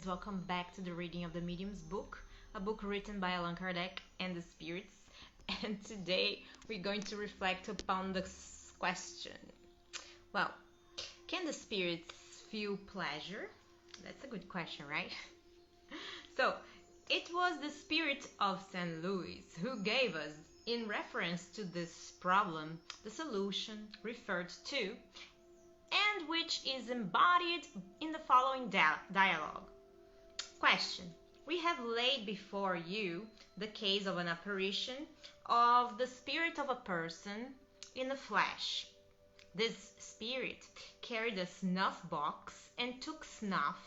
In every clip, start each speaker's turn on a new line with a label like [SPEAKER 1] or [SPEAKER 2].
[SPEAKER 1] welcome back to the reading of the Medium's book, a book written by Allan Kardec and the spirits. And today we're going to reflect upon this question. Well, can the spirits feel pleasure? That's a good question, right? So, it was the spirit of St. Louis who gave us, in reference to this problem, the solution referred to, and which is embodied in the following dialogue. Question. We have laid before you the case of an apparition of the spirit of a person in the flesh. This spirit carried a snuff box and took snuff.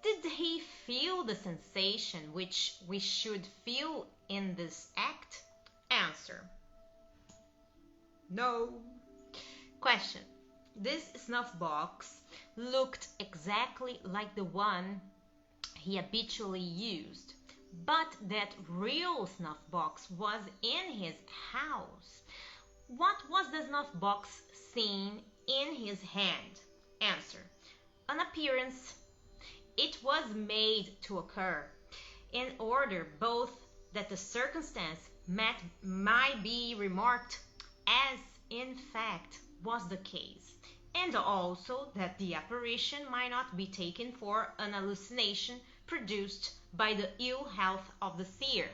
[SPEAKER 1] Did he feel the sensation which we should feel in this act? Answer. No. Question. This snuff box looked exactly like the one he habitually used, but that real snuff box was in his house. What was the snuff box seen in his hand? Answer. An appearance. It was made to occur in order both that the circumstance might be remarked, as in fact was the case, and also that the apparition might not be taken for an hallucination produced by the ill health of the seer.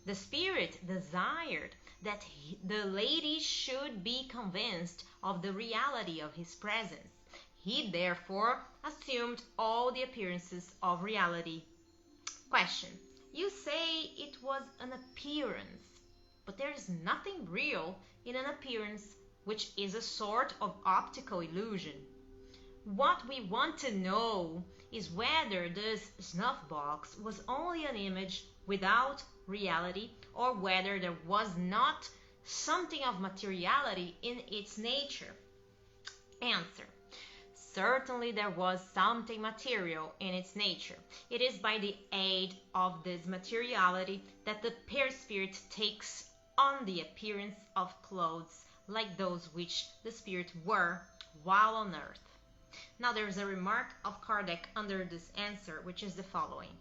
[SPEAKER 1] The spirit desired that the lady should be convinced of the reality of his presence. He therefore assumed all the appearances of reality. Question. You say it was an appearance, but there is nothing real in an appearance, which is a sort of optical illusion. What we want to know is whether this snuff box was only an image without reality, or whether there was not something of materiality in its nature. Answer. Certainly there was something material in its nature. It is by the aid of this materiality that the perispirit takes on the appearance of clothes like those which the spirit wore while on earth. Now there is a remark of Kardec under this answer, which is the following.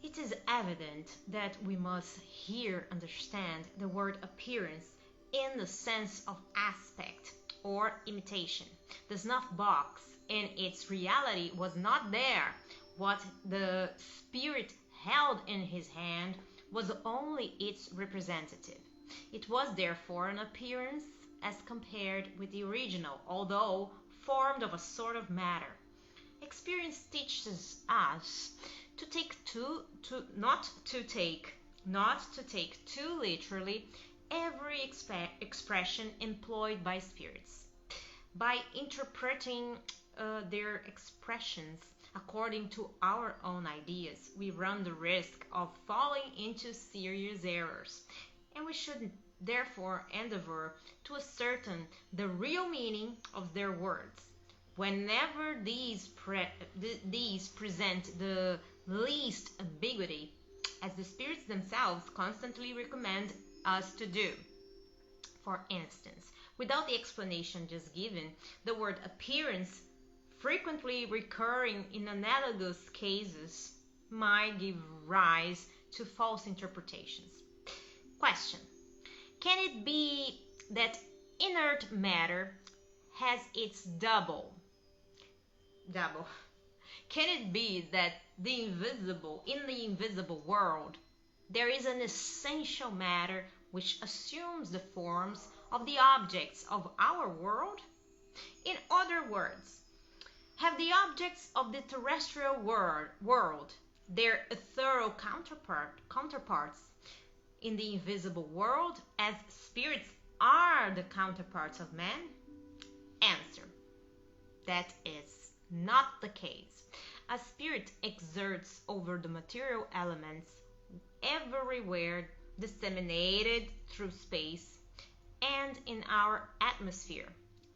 [SPEAKER 1] It is evident that we must here understand the word appearance in the sense of aspect or imitation. The snuff box in its reality was not there. What the spirit held in his hand was only its representative. It was therefore an appearance as compared with the original, although formed of a sort of matter. Experience teaches us not to take too literally every expression employed by spirits. By interpreting their expressions according to our own ideas, we run the risk of falling into serious errors, and we should therefore endeavor to ascertain the real meaning of their words. Whenever these present the least ambiguity, as the spirits themselves constantly recommend us to do. For instance, without the explanation just given, the word appearance, frequently recurring in analogous cases, might give rise to false interpretations. Question. Can it be that inert matter has its double? Can it be that in the invisible world, there is an essential matter which assumes the forms of the objects of our world? In other words, have the objects of the terrestrial world their ethereal counterparts in the invisible world, as spirits are the counterparts of man? Answer. That is not the case. A spirit exerts over the material elements everywhere disseminated through space and in our atmosphere,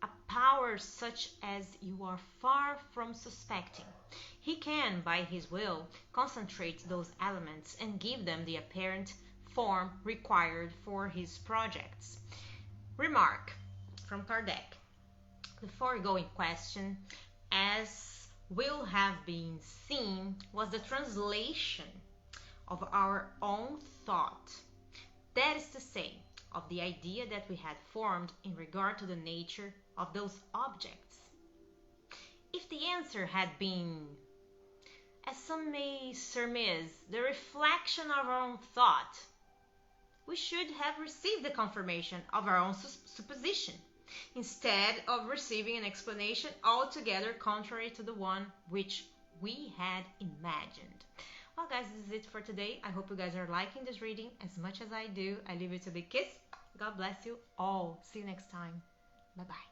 [SPEAKER 1] a power such as you are far from suspecting. He can, by his will, concentrate those elements and give them the apparent form required for his projects. Remark from Kardec. The foregoing question, as will have been seen was the translation of our own thought. That is to say, of the idea that we had formed in regard to the nature of those objects. If the answer had been, as some may surmise, the reflection of our own thought, we should have received the confirmation of our own supposition, instead of receiving an explanation altogether contrary to the one which we had imagined. Well, guys, this is it for today. I hope you guys are liking this reading as much as I do. I leave you to the kiss. God bless you all. See you next time. Bye-bye.